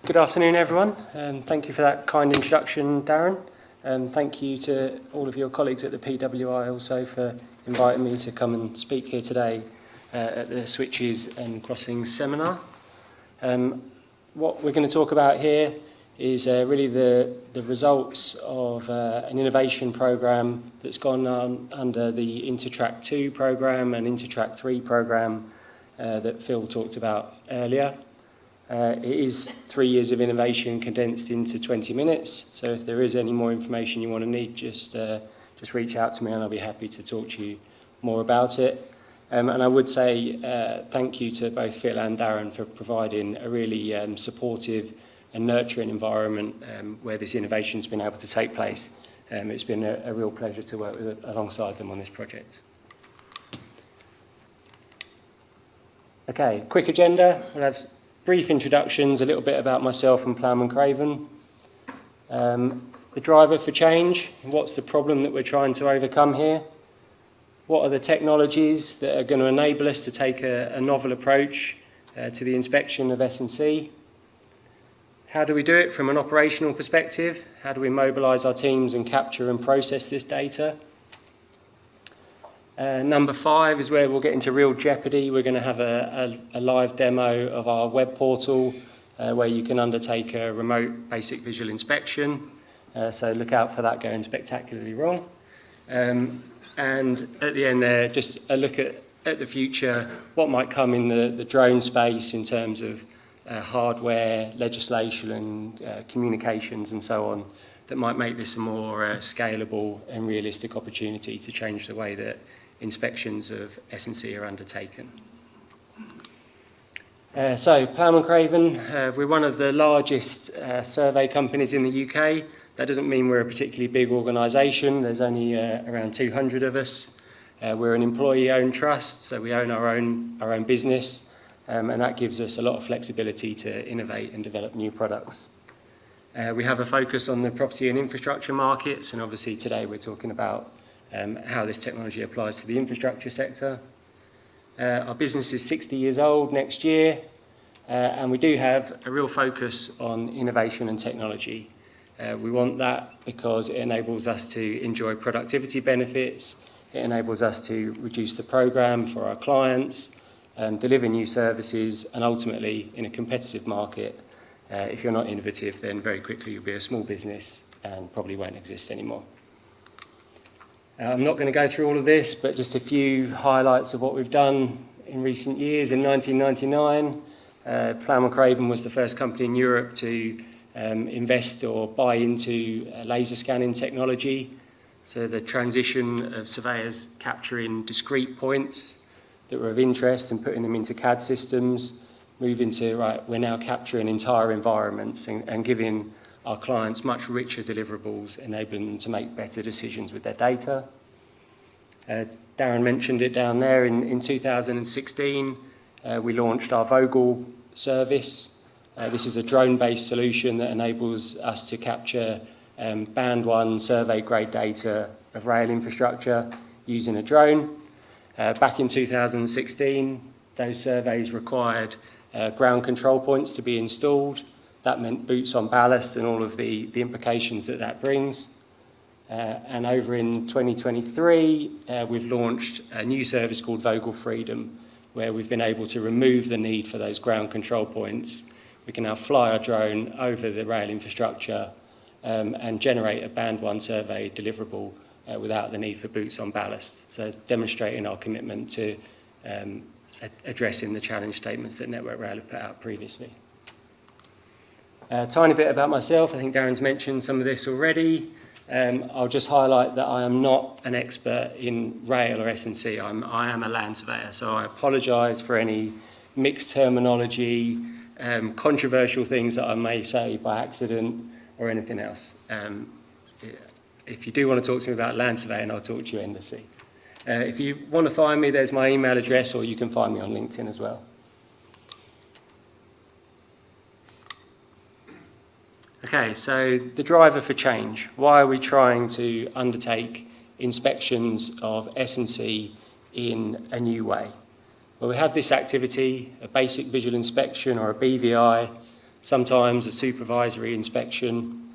Good afternoon, everyone. Thank you for that kind introduction, Darren. Thank you to all of your colleagues at the PWI also for inviting me to come and speak here today at the Switches and Crossings Seminar. What we're going to talk about here is really the results of an innovation programme that's gone on under the Intertrack 2 programme and Intertrack 3 programme that Phil talked about earlier. It is 3 years of innovation condensed into 20 minutes, so if there is any more information you want to need, just reach out to me and I'll be happy to talk to you more about it. And I would say thank you to both Phil and Darren for providing a really supportive and nurturing environment where this innovation's been able to take place. It's been a real pleasure to work alongside them on this project. Okay, quick agenda. We'll have brief introductions, a little bit about myself and Plowman Craven. The driver for change, what's the problem that we're trying to overcome here? What are the technologies that are going to enable us to take a novel approach to the inspection of S&C? How do we do it from an operational perspective? How do we mobilise our teams and capture and process this data? Number 5 is where we'll get into real jeopardy. We're going to have a live demo of our web portal where you can undertake a remote basic visual inspection. So look out for that going spectacularly wrong. And at the end there, just a look at the future, what might come in the drone space in terms of hardware, legislation and communications and so on, that might make this a more scalable and realistic opportunity to change the way that inspections of S&C are undertaken. So, Plowman Craven, we're one of the largest survey companies in the UK. That doesn't mean we're a particularly big organisation. There's only around 200 of us. We're an employee-owned trust, so we own our own business, and that gives us a lot of flexibility to innovate and develop new products. We have a focus on the property and infrastructure markets, and obviously today we're talking about how this technology applies to the infrastructure sector. Our business is 60 years old next year, and we do have a real focus on innovation and technology. We want that because it enables us to enjoy productivity benefits, it enables us to reduce the programme for our clients, deliver new services, and ultimately, in a competitive market, if you're not innovative, then very quickly you'll be a small business and probably won't exist anymore. I'm not going to go through all of this, but just a few highlights of what we've done in recent years. In 1999, Plowman Craven was the first company in Europe to invest or buy into laser scanning technology. So the transition of surveyors capturing discrete points that were of interest and putting them into CAD systems, moving to, right, we're now capturing entire environments and giving our clients much richer deliverables, enabling them to make better decisions with their data. Darren mentioned it down there. In 2016, we launched our Vogel service. This is a drone-based solution that enables us to capture Band 1 survey-grade data of rail infrastructure using a drone. Back in 2016, those surveys required ground control points to be installed. That meant boots on ballast and all of the implications that brings. And over in 2023, we've launched a new service called Vogel Freedom, where we've been able to remove the need for those ground control points. We can now fly our drone over the rail infrastructure and generate a Band 1 survey deliverable without the need for boots on ballast. So demonstrating our commitment to addressing the challenge statements that Network Rail have put out previously. A tiny bit about myself. I think Darren's mentioned some of this already. I'll just highlight that I am not an expert in rail or S&C. I am a land surveyor, so I apologise for any mixed terminology, controversial things that I may say by accident or anything else. If you do want to talk to me about land surveying, I'll talk to you in the sea. If you want to find me, there's my email address, or you can find me on LinkedIn as well. Okay, so the driver for change. Why are we trying to undertake inspections of S&C in a new way? Well, we have this activity, a basic visual inspection or a BVI, sometimes a supervisory inspection,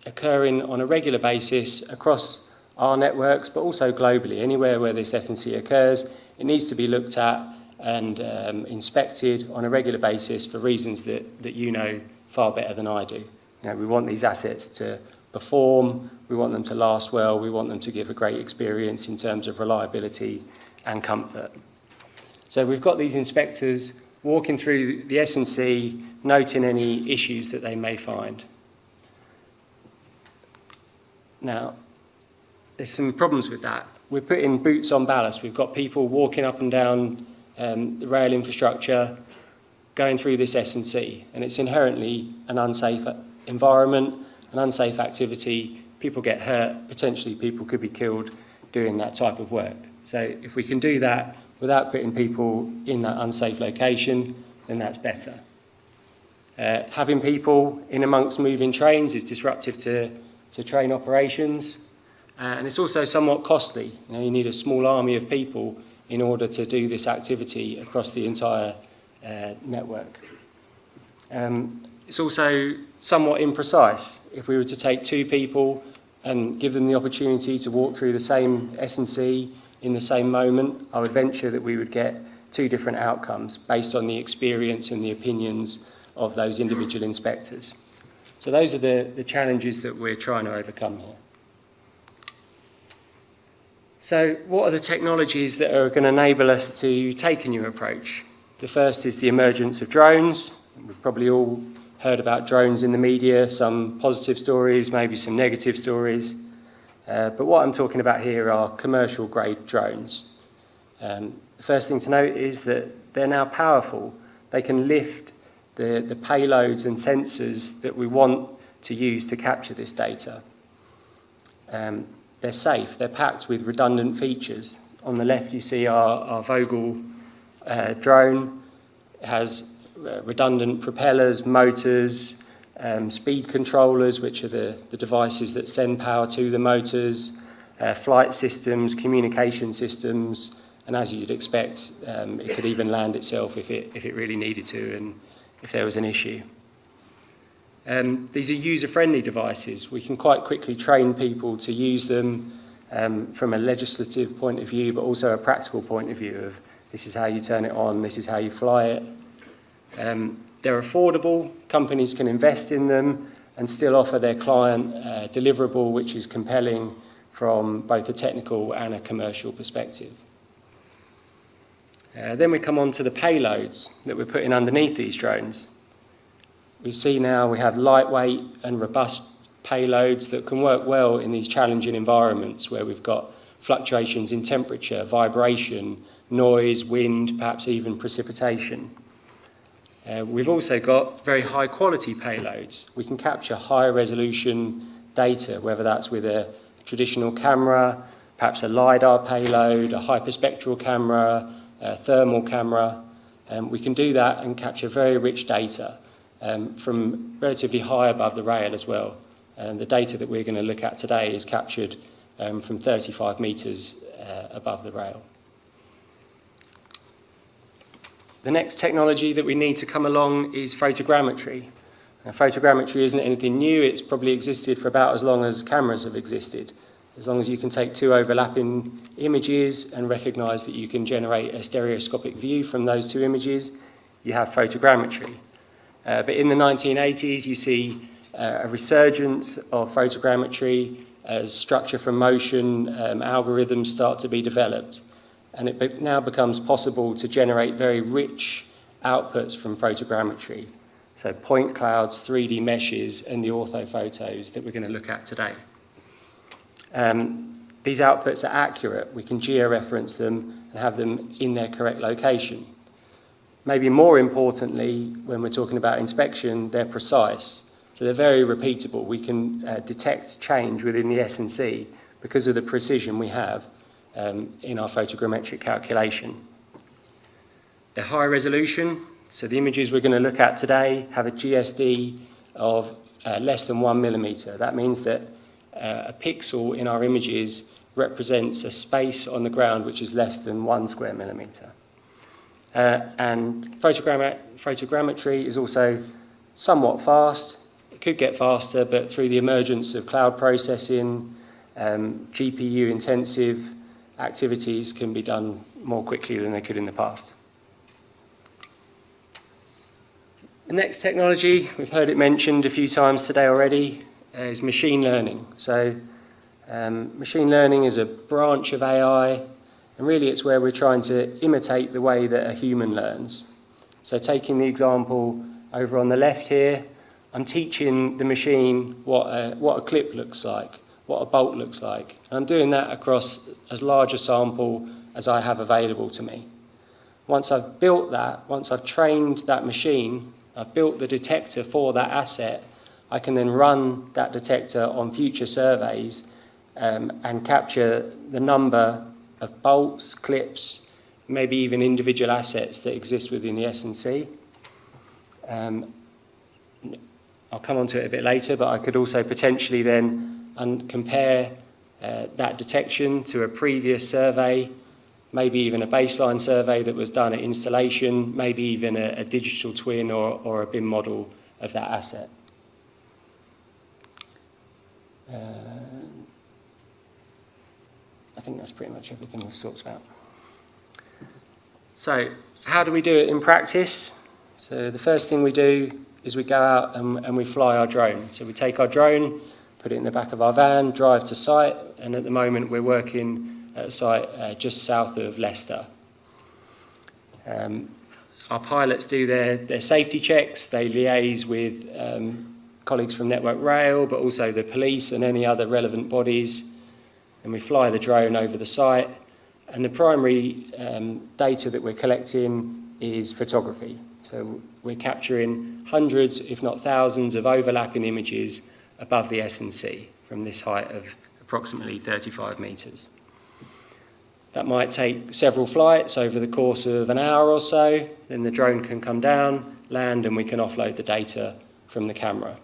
occurring on a regular basis across our networks, but also globally. Anywhere where this S&C occurs, it needs to be looked at and inspected on a regular basis for reasons that you know far better than I do. You know, we want these assets to perform, we want them to last well, we want them to give a great experience in terms of reliability and comfort. So we've got these inspectors walking through the S&C, noting any issues that they may find. Now, there's some problems with that. We're putting boots on ballast. We've got people walking up and down the rail infrastructure, going through this S&C, and it's inherently an unsafe environment, an unsafe activity. People get hurt, potentially people could be killed doing that type of work. So if we can do that without putting people in that unsafe location, then that's better. Having people in amongst moving trains is disruptive to train operations, and it's also somewhat costly. You know, you need a small army of people in order to do this activity across the entire network. It's also somewhat imprecise. If we were to take 2 people and give them the opportunity to walk through the same S&C in the same moment, I would venture that we would get 2 different outcomes based on the experience and the opinions of those individual inspectors. So those are the challenges that we're trying to overcome here. So what are the technologies that are going to enable us to take a new approach? The first is the emergence of drones. We've probably all heard about drones in the media, some positive stories, maybe some negative stories. But what I'm talking about here are commercial grade drones. The first thing to note is that they're now powerful. They can lift the payloads and sensors that we want to use to capture this data. They're safe, they're packed with redundant features. On the left you see our Vogel drone. It has redundant propellers, motors, speed controllers, which are the devices that send power to the motors, flight systems, communication systems, and as you'd expect, it could even land itself if it really needed to and if there was an issue. These are user-friendly devices. We can quite quickly train people to use them from a legislative point of view, but also a practical point of view of this is how you turn it on, this is how you fly it. They're affordable, companies can invest in them and still offer their client a deliverable which is compelling from both a technical and a commercial perspective. Then we come on to the payloads that we're putting underneath these drones. We see now we have lightweight and robust payloads that can work well in these challenging environments where we've got fluctuations in temperature, vibration, noise, wind, perhaps even precipitation. We've also got very high quality payloads. We can capture high resolution data, whether that's with a traditional camera, perhaps a LiDAR payload, a hyperspectral camera, a thermal camera. We can do that and capture very rich data from relatively high above the rail as well. And the data that we're going to look at today is captured from 35 metres above the rail. The next technology that we need to come along is photogrammetry. Now, photogrammetry isn't anything new. It's probably existed for about as long as cameras have existed. As long as you can take 2 overlapping images and recognise that you can generate a stereoscopic view from those 2 images, you have photogrammetry. But in the 1980s, you see a resurgence of photogrammetry as structure from motion algorithms start to be developed. And it now becomes possible to generate very rich outputs from photogrammetry. So point clouds, 3D meshes, and the orthophotos that we're going to look at today. These outputs are accurate. We can georeference them and have them in their correct location. Maybe more importantly, when we're talking about inspection, they're precise. So they're very repeatable. We can detect change within the S&C because of the precision we have in our photogrammetric calculation. They're high resolution, so the images we're going to look at today have a GSD of less than 1 millimetre. That means that a pixel in our images represents a space on the ground which is less than 1 square millimetre. And photogrammetry is also somewhat fast. It could get faster, but through the emergence of cloud processing, GPU intensive activities can be done more quickly than they could in the past. The next technology, we've heard it mentioned a few times today already, is machine learning. So machine learning is a branch of AI, and really it's where we're trying to imitate the way that a human learns. So taking the example over on the left here, I'm teaching the machine what a clip looks like, what a bolt looks like. And I'm doing that across as large a sample as I have available to me. Once I've built that, once I've trained that machine, I've built the detector for that asset, I can then run that detector on future surveys and capture the number of bolts, clips, maybe even individual assets that exist within the S&C. I'll come on to it a bit later, but I could also potentially then compare that detection to a previous survey, maybe even a baseline survey that was done at installation, maybe even a digital twin or a BIM model of that asset. I think that's pretty much everything we've talked about. So how do we do it in practice? So the first thing we do is we go out and we fly our drone. So we take our drone, put it in the back of our van, drive to site, and at the moment we're working at a site just south of Leicester. Our pilots do their safety checks, they liaise with colleagues from Network Rail, but also the police and any other relevant bodies, and we fly the drone over the site. And the primary data that we're collecting is photography. So we're capturing hundreds, if not thousands, of overlapping images above the S&C from this height of approximately 35 metres. That might take several flights over the course of an hour or so. Then the drone can come down, land, and we can offload the data from the camera.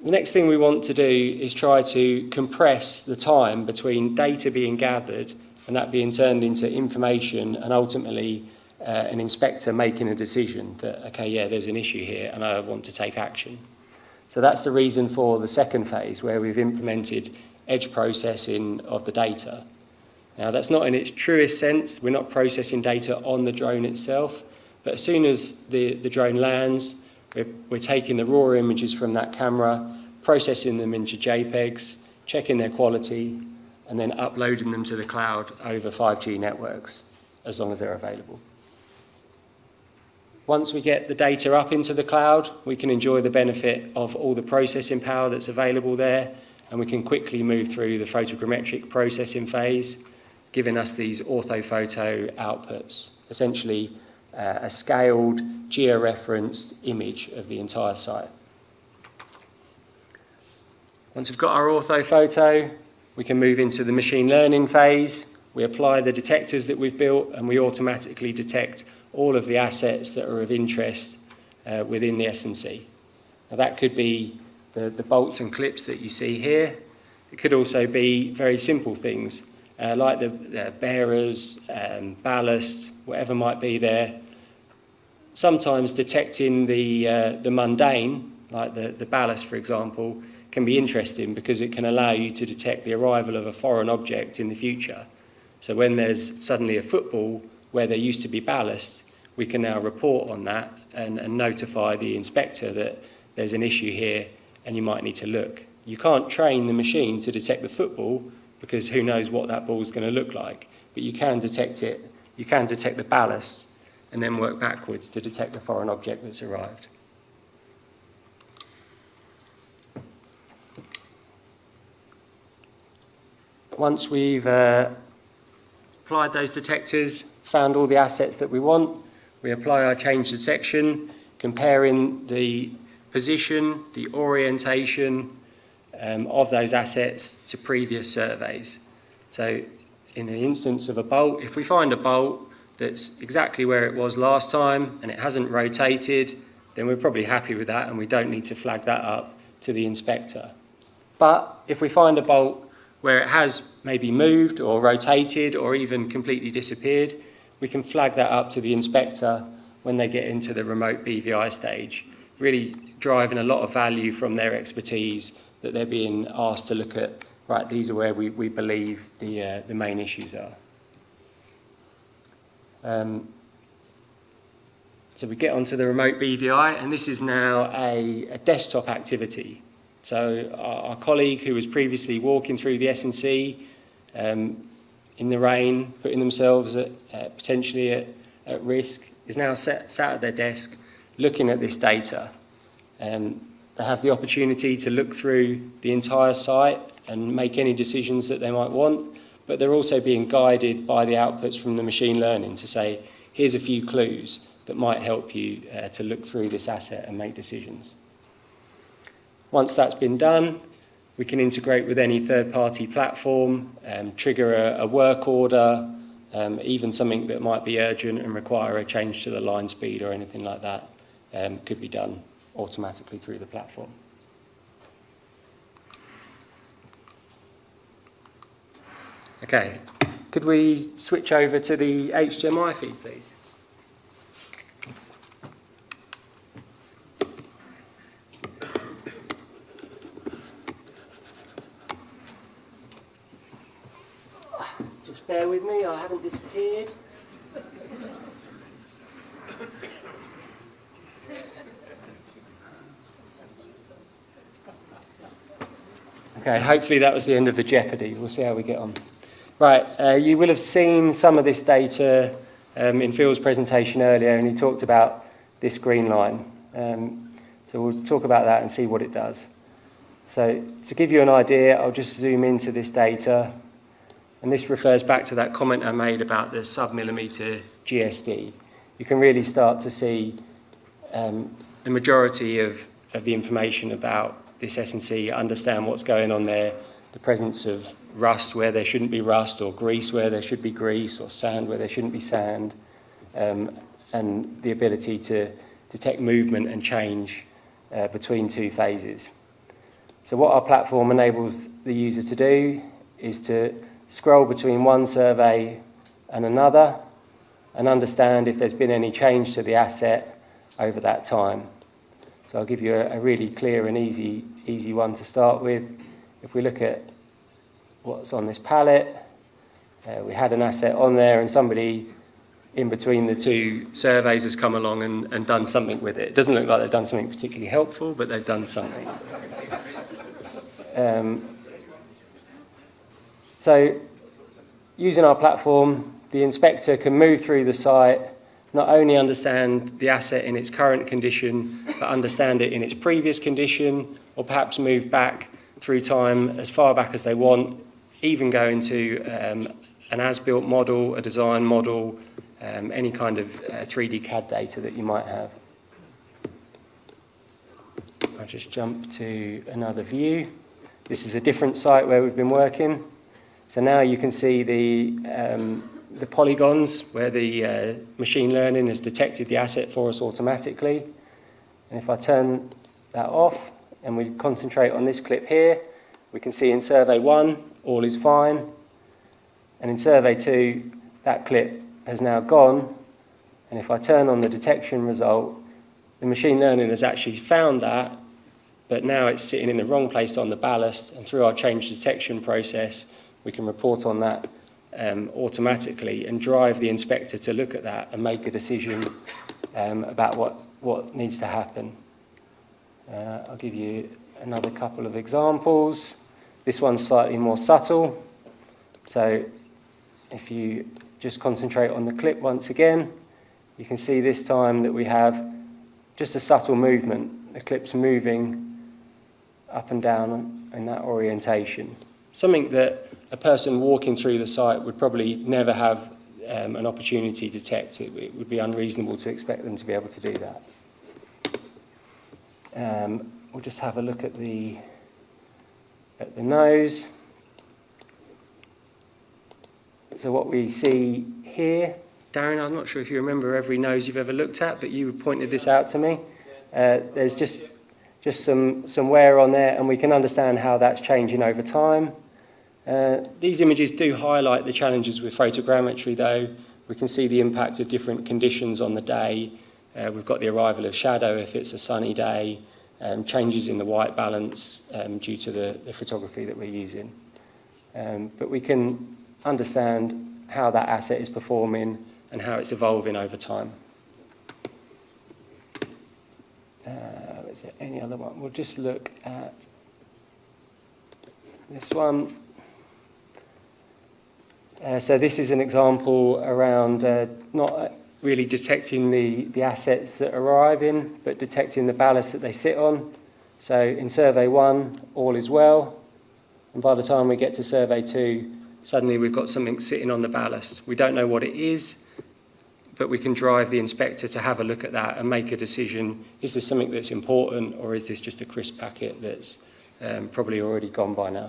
The next thing we want to do is try to compress the time between data being gathered and that being turned into information, and ultimately an inspector making a decision that, okay, yeah, there's an issue here and I want to take action. So that's the reason for the second phase, where we've implemented edge processing of the data. Now, that's not in its truest sense. We're not processing data on the drone itself, but as soon as the drone lands, we're taking the raw images from that camera, processing them into JPEGs, checking their quality, and then uploading them to the cloud over 5G networks, as long as they're available. Once we get the data up into the cloud, we can enjoy the benefit of all the processing power that's available there, and we can quickly move through the photogrammetric processing phase, giving us these orthophoto outputs, essentially a scaled, georeferenced image of the entire site. Once we've got our orthophoto, we can move into the machine learning phase. We apply the detectors that we've built, and we automatically detect all of the assets that are of interest within the S&C. Now, that could be the bolts and clips that you see here. It could also be very simple things like the bearers, ballast, whatever might be there. Sometimes detecting the mundane, like the ballast, for example, can be interesting because it can allow you to detect the arrival of a foreign object in the future. So when there's suddenly a football where there used to be ballast, we can now report on that and notify the inspector that there's an issue here and you might need to look. You can't train the machine to detect the football because who knows what that ball is going to look like, but you can detect it. You can detect the ballast and then work backwards to detect the foreign object that's arrived. Once we've applied those detectors, found all the assets that we want, we apply our change detection, comparing the position, the orientation of those assets to previous surveys. So in the instance of a bolt, if we find a bolt that's exactly where it was last time and it hasn't rotated, then we're probably happy with that and we don't need to flag that up to the inspector. But if we find a bolt where it has maybe moved or rotated or even completely disappeared, we can flag that up to the inspector when they get into the remote BVI stage, really driving a lot of value from their expertise that they're being asked to look at, right, these are where we believe the main issues are. So we get onto the remote BVI, and this is now a desktop activity. So our colleague who was previously walking through the S&C in the rain, putting themselves potentially at risk, is now sat at their desk looking at this data. They have the opportunity to look through the entire site and make any decisions that they might want, but they're also being guided by the outputs from the machine learning to say, here's a few clues that might help you to look through this asset and make decisions. Once that's been done, we can integrate with any third-party platform, trigger a work order, even something that might be urgent and require a change to the line speed or anything like that could be done automatically through the platform. Okay, could we switch over to the HDMI feed, please? Just bear with me, I haven't disappeared. Okay, hopefully that was the end of the jeopardy. We'll see how we get on. Right, you will have seen some of this data in Phil's presentation earlier, and he talked about this green line. So we'll talk about that and see what it does. So to give you an idea, I'll just zoom into this data, and this refers back to that comment I made about the sub-millimetre GSD. You can really start to see the majority of the information about this S&C, understand what's going on there, the presence of rust where there shouldn't be rust, or grease where there should be grease, or sand where there shouldn't be sand, and the ability to detect movement and change between two phases. So what our platform enables the user to do is to scroll between one survey and another and understand if there's been any change to the asset over that time. So I'll give you a really clear and easy one to start with. If we look at what's on this pallet, we had an asset on there and somebody in between the two surveys has come along and done something with it. It doesn't look like they've done something particularly helpful, but they've done something. So using our platform, the inspector can move through the site, not only understand the asset in its current condition, but understand it in its previous condition, or perhaps move back through time as far back as they want, even go into an as-built model, a design model, any kind of 3D CAD data that you might have. I'll just jump to another view. This is a different site where we've been working. So now you can see the polygons where the machine learning has detected the asset for us automatically. And if I turn that off and we concentrate on this clip here, we can see in survey 1, all is fine. And in survey 2, that clip has now gone. And if I turn on the detection result, the machine learning has actually found that, but now it's sitting in the wrong place on the ballast. And through our change detection process, we can report on that automatically and drive the inspector to look at that and make a decision about what needs to happen. I'll give you another couple of examples. This one's slightly more subtle. So if you just concentrate on the clip once again, you can see this time that we have just a subtle movement. The clip's moving up and down in that orientation. Something that a person walking through the site would probably never have an opportunity to detect. It would be unreasonable to expect them to be able to do that. We'll just have a look at the nose. So what we see here, Darren, I'm not sure if you remember every nose you've ever looked at, but you pointed this out to me. There's just some wear on there, and we can understand how that's changing over time. These images do highlight the challenges with photogrammetry, though. We can see the impact of different conditions on the day. We've got the arrival of shadow if it's a sunny day, changes in the white balance due to the photography that we're using. But we can understand how that asset is performing and how it's evolving over time. Is there any other one? We'll just look at this one. So this is an example around not really detecting the assets that arrive in, but detecting the ballast that they sit on. So in survey 1, all is well. And by the time we get to survey 2, suddenly we've got something sitting on the ballast. We don't know what it is, but we can drive the inspector to have a look at that and make a decision. Is this something that's important, or is this just a crisp packet that's probably already gone by now?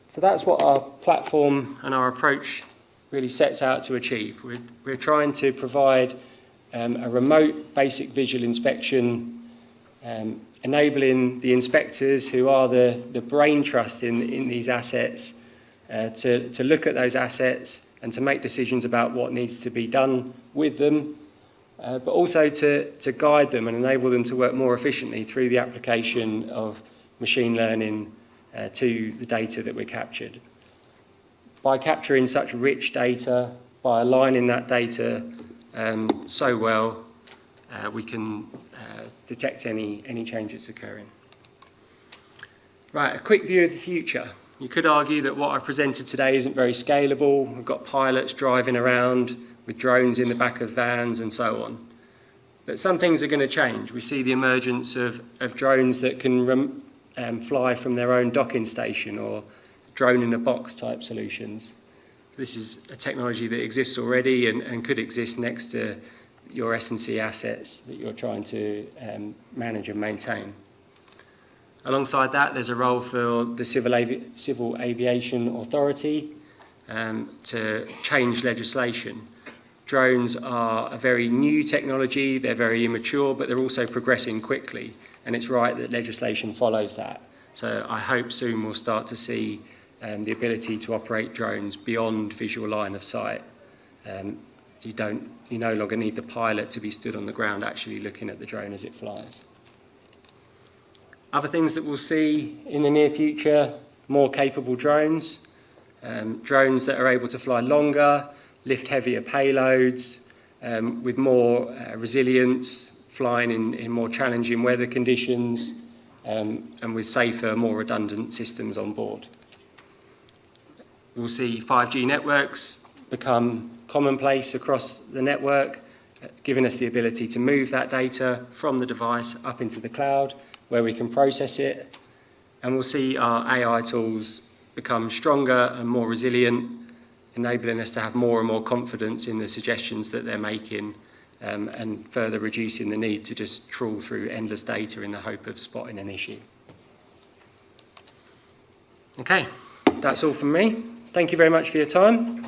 So that's what our platform and our approach really sets out to achieve. We're trying to provide a remote basic visual inspection, enabling the inspectors, who are the brain trust in these assets, to look at those assets and to make decisions about what needs to be done with them, but also to guide them and enable them to work more efficiently through the application of machine learning to the data that we're captured. By capturing such rich data, by aligning that data so well, we can detect any changes occurring. Right, a quick view of the future. You could argue that what I've presented today isn't very scalable. We've got pilots driving around with drones in the back of vans and so on. But some things are going to change. We see the emergence of drones that can fly from their own docking station, or drone in a box type solutions. This is a technology that exists already and could exist next to your S&C assets that you're trying to manage and maintain. Alongside that, there's a role for the Civil Aviation Authority to change legislation. Drones are a very new technology, they're very immature, but they're also progressing quickly, and it's right that legislation follows that. So I hope soon we'll start to see the ability to operate drones beyond visual line of sight. You no longer need the pilot to be stood on the ground actually looking at the drone as it flies. Other things that we'll see in the near future: more capable drones, drones that are able to fly longer, lift heavier payloads, with more resilience, flying in more challenging weather conditions, and with safer, more redundant systems on board. We'll see 5G networks become commonplace across the network, giving us the ability to move that data from the device up into the cloud, where we can process it. And we'll see our AI tools become stronger and more resilient, enabling us to have more and more confidence in the suggestions that they're making, and further reducing the need to just trawl through endless data in the hope of spotting an issue. Okay, that's all from me. Thank you very much for your time.